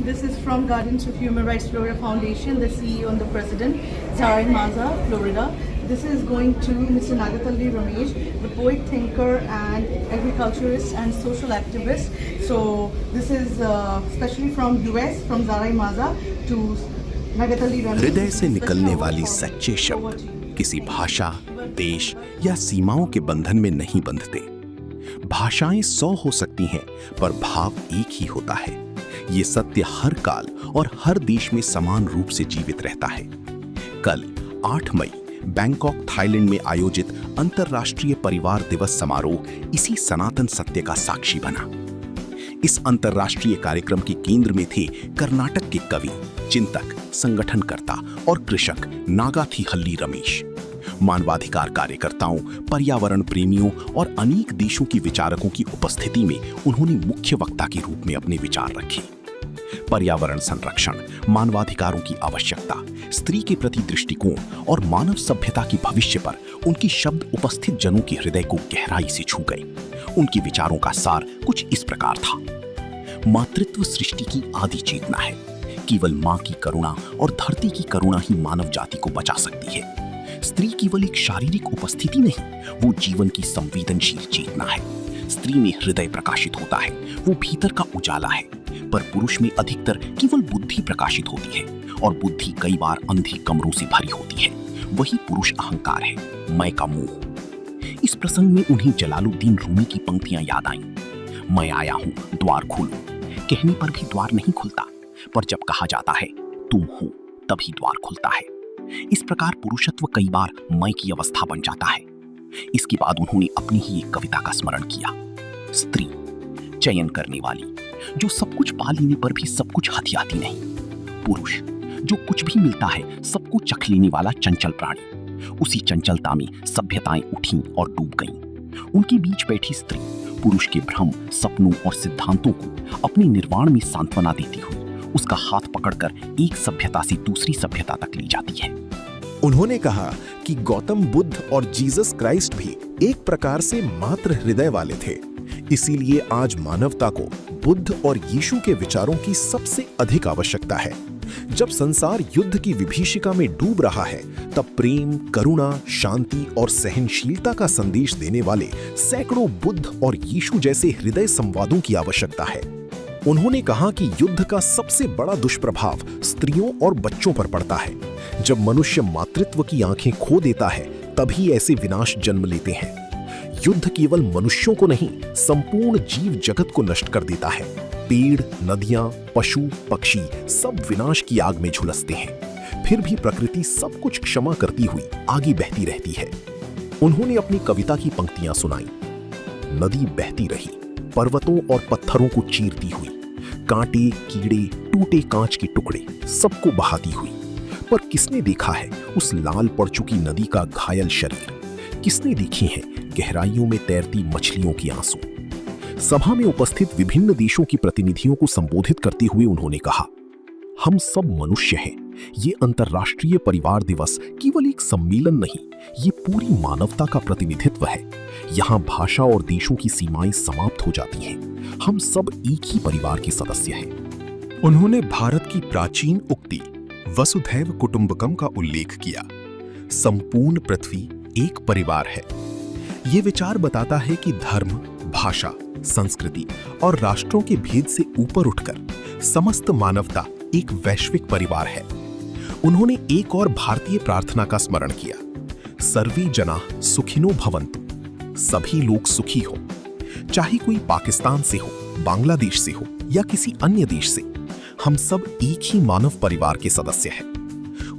This is from Guardians of Human Rights Florida Foundation, the CEO and the President, Zarai Maza, Florida. This is going to Mr. Nagathalli Ramesh, the poet, thinker, and agriculturist and social activist. So this is especially from US, from Zarai Maza to Nagathalli Ramesh. हृदय से निकलने वाली सच्चे शब्द किसी भाषा, देश या सीमाओं के बंधन में नहीं बंधते। भाषाएं 100 हो सकती हैं, पर भाव एक ही होता है। ये सत्य हर काल और हर देश में समान रूप से जीवित रहता है। कल 8 मई बैंकॉक, थाईलैंड में आयोजित अंतर्राष्ट्रीय परिवार दिवस समारोह इसी सनातन सत्य का साक्षी बना। इस अंतर्राष्ट्रीय कार्यक्रम के केंद्र में थे कर्नाटक के कवि, चिंतक, संगठनकर्ता और कृषक नागाथीहल्ली रमेश। मानवाधिकार कार्यकर्ताओं, पर्यावरण प्रेमियों और अनेक देशों के विचारकों की उपस्थिति में उन्होंने मुख्य वक्ता के रूप में अपने विचार रखे। पर्यावरण संरक्षण, मानवाधिकारों की आवश्यकता, स्त्री के प्रति दृष्टिकोण और मानव सभ्यता के भविष्य पर उनके शब्द उपस्थित जनों के हृदय को गहराई से छू गए। उनके विचारों का सार कुछ इस प्रकार था। मातृत्व सृष्टि की आदि चेतना है। केवल मां की करुणा और धरती की करुणा ही मानव जाति को बचा सकती है। स्त्री केवल एक शारीरिक उपस्थिति नहीं, वो जीवन की संवेदनशील चेतना है। स्त्री में हृदय प्रकाशित होता है, वो भीतर का उजाला है। पर पुरुष में अधिकतर केवल बुद्धि प्रकाशित होती है, और बुद्धि कई बार अंधे कमरों से भरी होती है। वही पुरुष अहंकार है, मैं का मोह। इस प्रसंग में उन्हें जलालुद्दीन रूमी की पंक्तियां याद आईं। मैं आया हूं, द्वार खोलो। कहने पर भी द्वार नहीं खुलता, पर जब कहा जाता है तुम हो, तभी द्वार खुलता है। इस प्रकार पुरुषत्व कई बार मैं की अवस्था बन जाता है। इसके बाद उन्होंने अपनी ही एक कविता का स्मरण किया। स्त्री, चयन करने वाली, जो सब कुछ पा लेने पर भी सब कुछ हथियाती नहीं। पुरुष, जो कुछ भी मिलता है सबको चख लेने वाला चंचल प्राणी। उसी चंचलता में सभ्यताएं उठीं और डूब गईं। उनके बीच बैठी स्त्री पुरुष के भ्रम, सपनों और सिद्धांतों को अपने निर्वाण में सांत्वना देती हुई उसका हाथ पकड़कर एक सभ्यता से दूसरी सभ्यता तक ले जाती है। उन्होंने कहा कि गौतम बुद्ध और जीसस क्राइस्ट भी एक प्रकार से मात्र हृदय वाले थे। इसीलिए आज मानवता को बुद्ध और यीशु के विचारों की सबसे अधिक आवश्यकता है। जब संसार युद्ध की विभीषिका में डूब रहा है, तब प्रेम, करुणा, शांति और सहनशीलता का संदेश देने वाले सैकड़ों बुद्ध और यीशु जैसे हृदय संवादों की आवश्यकता है। उन्होंने कहा कि युद्ध का सबसे बड़ा दुष्प्रभाव स्त्रियों और बच्चों पर पड़ता है। जब मनुष्य मातृत्व की आंखें खो देता है, तभी ऐसे विनाश जन्म लेते हैं। युद्ध केवल मनुष्यों को नहीं, संपूर्ण जीव जगत को नष्ट कर देता है। पेड़, नदियां, पशु, पक्षी सब विनाश की आग में झुलसते हैं। फिर भी प्रकृति सब कुछ क्षमा करती हुई आगे बहती रहती है। उन्होंने अपनी कविता की पंक्तियां सुनाई। नदी बहती रही, पर्वतों और पत्थरों को चीरती हुई, कांटे, कीड़े, टूटे कांच के टुकड़े सबको बहाती हुई। पर किसने देखा है उस लाल पड़ चुकी नदी का घायल शरीर? किसने देखी है गहराइयों में तैरती मछलियों की आंसू? सभा में उपस्थित विभिन्न देशों की प्रतिनिधियों को संबोधित करते हुए उन्होंने कहा, हम सब मनुष्य हैं। ये अंतर्राष्ट्रीय परिवार दिवस केवल एक सम्मेलन नहीं, ये पूरी मानवता का प्रतिनिधित्व है। यहाँ भाषा और देशों की सीमाएं समाप्त हो जाती हैं। हम सब एक ही परिवार के सदस्य हैं। उन्होंने भारत की प्राचीन उक्ति वसुधैव कुटुंबकम का उल्लेख किया। संपूर्ण पृथ्वी एक परिवार है। ये विचार बताता है कि धर्म, भाषा, संस्कृति और राष्ट्रों के भेद से ऊपर उठकर समस्त मानवता एक वैश्विक परिवार है। उन्होंने एक और भारतीय प्रार्थना का स्मरण किया, सर्वे जनाः सुखिनो भवन्तु। सभी लोग सुखी हो, चाहे कोई पाकिस्तान से हो, बांग्लादेश से हो या किसी अन्य देश से। हम सब एक ही मानव परिवार के सदस्य हैं।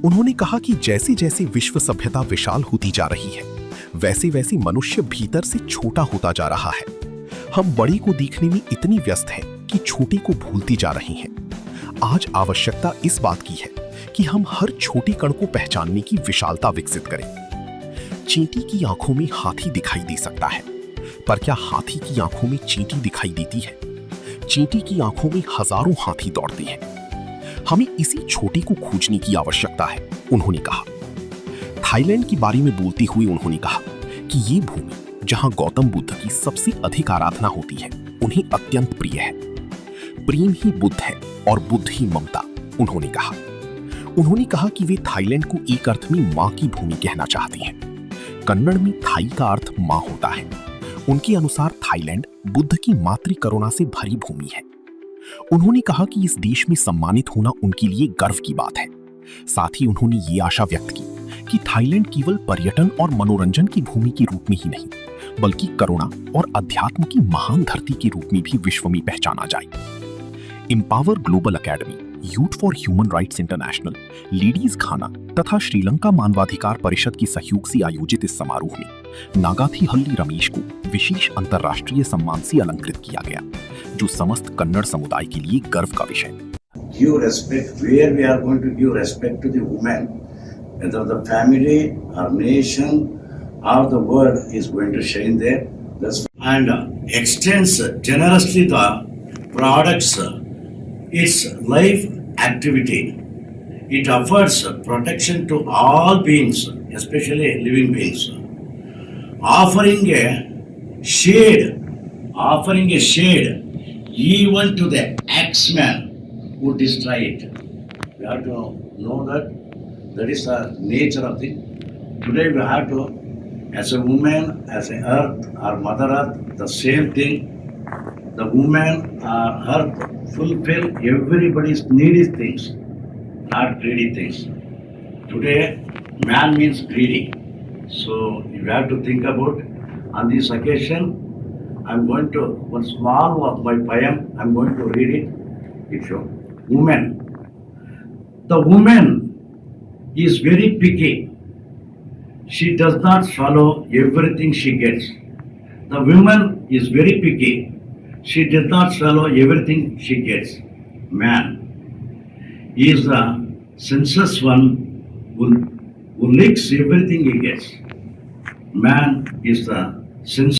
उन्होंने कहा कि जैसे जैसे विश्व सभ्यता विशाल होती जा रही है, वैसे वैसे मनुष्य भीतर से छोटा होता जा रहा है। हम बड़े को देखने में इतनी व्यस्त हैं कि छोटे को भूलती जा रही हैं। आज आवश्यकता इस बात की है कि हम हर छोटे कण को पहचानने की विशालता विकसित करें। चींटी की आंखों में हाथी दिखाई दे सकता है, पर क्या हाथी की आंखों में चींटी दिखाई देती है? चींटी की आंखों में हजारों हाथी दौड़ते हैं। हमें इसी छोटे को खोजने की आवश्यकता है, उन्होंने कहा। थाईलैंड के बारे में बोलते हुए उन्होंने कहा कि ये भूमि जहां गौतम बुद्ध की सबसे अधिक आराधना होती है, उन्हें अत्यंत प्रिय है। प्रेम ही बुद्ध है, और बुद्ध ही ममता, उन्होंने कहा। उन्होंने कहा कि वे थाईलैंड को एक अर्थ में मां की भूमि कहना चाहती हैं। कन्नड़ में थाई का अर्थ मां होता है। उनके अनुसार थाईलैंड बुद्ध की मातृ करुणा से भरी भूमि है। उन्होंने कहा कि इस देश में सम्मानित होना उनके लिए गर्व की बात है। साथ ही उन्होंने ये आशा व्यक्त की कि थाईलैंड केवल पर्यटन और मनोरंजन की भूमि के रूप में ही नहीं, बल्कि करुणा और अध्यात्म की महान धरती के रूप में भी विश्व में पहचाना जाए। Empower global academy, youth for human rights international, ladies Ghana तथा श्रीलंका मानवाधिकार परिषद के सहयोग से आयोजित इस समारोह में नागाथीहल्ली रमेश को विशेष अंतर्राष्ट्रीय सम्मान से अलंकृत किया गया, जो समस्त कन्नड़ समुदाय के लिए गर्व का विषय। Give respect where we are going to give respect to the women, whether the family or nation or the world is going to shine there. And extends generously the products, its life activity. It offers protection to all beings, especially living beings. Offering a shade even to the X-Men who destroy it. We have to know that is the nature of it. Today we have to, as a woman, as a earth or mother earth, the same thing. The woman or earth fulfill everybody's needy things, not greedy things. Today man means greedy. So you have to think about, on this occasion, I'm going to, one small of my poem, I'm going to read it. It shows. Woman. The woman is very picky. She does not swallow everything she gets. The woman is very picky. She does not swallow everything she gets. Man is the sensuous one who licks everything he gets. Man is the sensuous